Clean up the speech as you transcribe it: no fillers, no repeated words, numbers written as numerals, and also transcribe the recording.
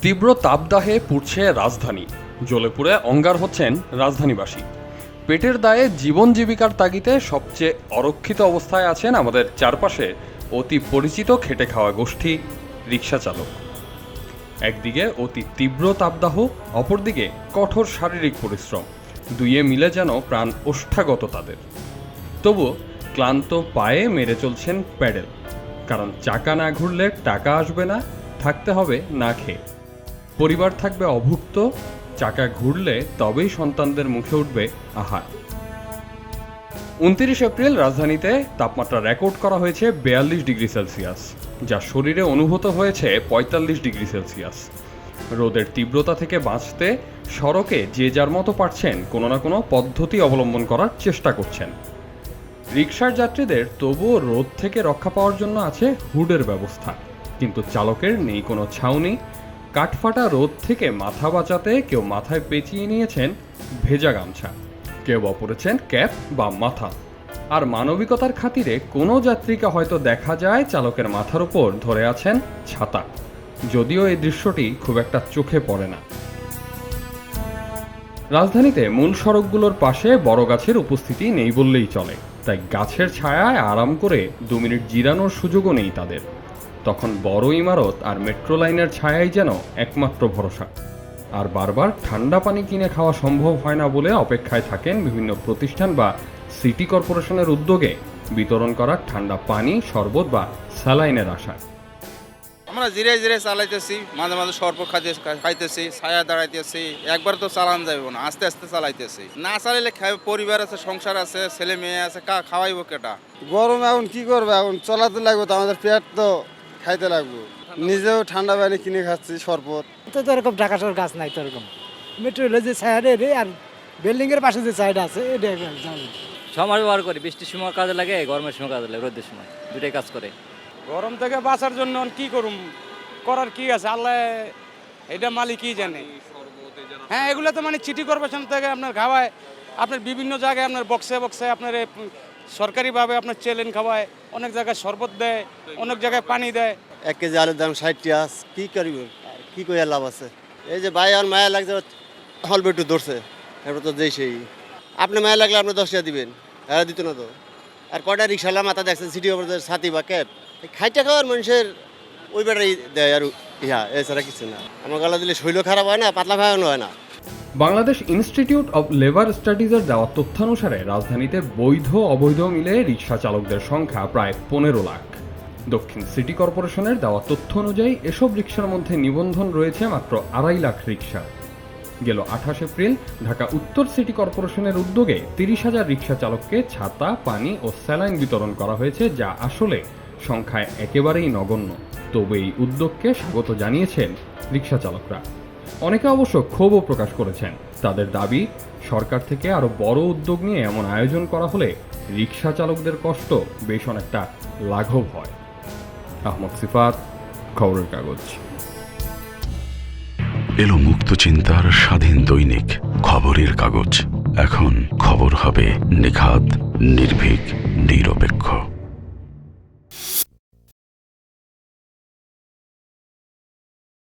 তীব্র তাপদাহে পুড়ছে রাজধানী, জ্বলে পুড়ে অঙ্গার হচ্ছেন রাজধানীবাসী। পেটের দায়ে জীবন জীবিকার তাগিদে সবচেয়ে অরক্ষিত অবস্থায় আছেন আমাদের চারপাশে অতি পরিচিত খেটে খাওয়া গোষ্ঠী রিকশা চালক। একদিকে অতি তীব্র তাপদাহ, অপরদিকে কঠোর শারীরিক পরিশ্রম, দুইয়ে মিলে যেন প্রাণ ওষ্ঠাগত তাদের। তবু ক্লান্ত পায়ে মেরে চলছেন প্যাডেল, কারণ চাকা না ঘুরলে টাকা আসবে না, থাকতে হবে না খেয়ে। পরিবার থাকবে অভুক্ত, চাকা ঘুরলে তবেই সন্তানদের মুখে উঠবে আহার। 29 এপ্রিল রাজধানীতে তাপমাত্রা রেকর্ড করা হয়েছে 42 ডিগ্রি সেলসিয়াস, যা শরীরে অনুভূত হয়েছে 45 ডিগ্রি সেলসিয়াস। রোদের তীব্রতা থেকে বাঁচতে সড়কে যে যার মতো পারছেন কোনো না কোনো পদ্ধতি অবলম্বন করার চেষ্টা করছেন। রিকশার যাত্রীদের তবুও রোদ থেকে রক্ষা পাওয়ার জন্য আছে হুডের ব্যবস্থা, কিন্তু চালকের নেই কোনো ছাউনি। কাঠফাটা রোদ থেকে মাথা বাঁচাতে কেউ মাথায় পেঁচিয়ে নিয়েছেন ভেজা গামছা, কেউ বা পরেছেন ক্যাপ বা মাথা। আর মানবিকতার খাতিরে কোনো যাত্রীকে হয়তো দেখা যায় চালকের মাথার উপর ধরে আছেন ছাতা, যদিও এই দৃশ্যটি খুব একটা চোখে পড়ে না। রাজধানীতে মূল সড়কগুলোর পাশে বড় গাছের উপস্থিতি নেই বললেই চলে, তাই গাছের ছায়ায় আরাম করে 2 মিনিট জিরানোর সুযোগও নেই তাদের। তখন বড় ইমারত আর মেট্রো লাইনের ছায়াই যেন একমাত্র ভরসা। আর বারবার ঠান্ডা পানি কিনে খাওয়া সম্ভব হয় না বলে অপেক্ষায় থাকেন বিভিন্ন প্রতিষ্ঠান বা সিটি কর্পোরেশনের উদ্যোগে বিতরণ করা ঠান্ডা পানি, শরবত বা স্যালাইনের আশায়। আমরা ধীরে ধীরে চালাইতেছি, মাঝে মাঝে শরবত খাইতেছি, ছায়া দাঁড়াইতেছি। একবার তো চালান যাইব না, আস্তে আস্তে চালাইতেছি। না চালাইলে পরিবার আছে, সংসার আছে, ছেলে মেয়ে আছে, খাওয়াইব কেটা? গরম এখন কি করবে, এখন চলাতে লাগবে তো, আমাদের পেট তো খাইতে লাগবে। নিজেও ঠান্ডা পানি কিনে খাচ্ছি, শরবত। তো এরকম ঢাকা শহর গাছ নাই, তো এরকম মেট্রো রেলের যে ছায়াটা আর বিল্ডিং এর পাশে যে ছায়াটা আছে এটা সময় ব্যবহার করি। বৃষ্টির সময় কাজে লাগে, গরমের সময় কাজে লাগে, রোদের সময় দুটাই কাজ করে। গরম থেকে বাঁচার জন্য কি করুম, করার কি আছে, আল্লাহ এটা মালিক কি জানে। হ্যাঁ, এগুলো তো মানে সিটি কর্পোরেশন থেকে আপনার খাওয়ায়, আপনার বিভিন্ন জায়গায় আপনার বক্সে বক্সে আপনার সরকারিভাবে আপনার চেলেন খাওয়ায়, অনেক জায়গায় শরবত দেয়, অনেক জায়গায় পানি দেয়। 1 কেজি আলুর দাম 60 টাকা, কি করিব, কি করে লাভ আছে? এই যে ভাই আর মায়া লাগছে, হলবে একটু ধরছে, এবার তো যেই সেই। আপনি মায়া লাগলে আপনি 10 টাকা দিবেন, এরা দিত না তো। আর কয়টা রিক্সাওয়ালা মাথা দেখছেন সিটি কর্পোরেশনের সাথী বা ক্যাব, খাইটা খাওয়ার মানুষের ওই বেটাই দেয়, আর এছাড়া কিছু না। আমার গলা দিলে শৈল খারাপ হয় না, পাতলা খাওয়ানো হয় না। বাংলাদেশ ইনস্টিটিউট অব লেবার স্টাডিজের দেওয়া তথ্যানুসারে রাজধানীতে বৈধ অবৈধ মিলে রিকশা চালকদের সংখ্যা প্রায় 15 লাখ। দক্ষিণ সিটি কর্পোরেশনের দেওয়া তথ্য অনুযায়ী এসব রিকশার মধ্যে নিবন্ধন রয়েছে মাত্র 2.5 লাখ রিকশা। গেল 28 এপ্রিল ঢাকা উত্তর সিটি কর্পোরেশনের উদ্যোগে 30,000 রিকশা চালককে ছাতা, পানি ও স্যালাইন বিতরণ করা হয়েছে, যা আসলে সংখ্যায় একেবারেই নগণ্য। তবে এই উদ্যোগকে স্বাগত জানিয়েছেন রিকশা চালকরা। অনেকে অবশ্য ক্ষোভও প্রকাশ করেছেন। তাদের দাবি, সরকার থেকে আরও বড় উদ্যোগ নিয়ে এমন আয়োজন করা হলে রিকশা চালকদের কষ্ট বেশ অনেকটা লাঘব হয়। আহমদ সিফাত, খবরের কাগজ। এলো মুক্ত চিন্তার স্বাধীন দৈনিক খবরের কাগজ। এখন খবর হবে নিখাত, নির্ভীক, নিরপেক্ষ।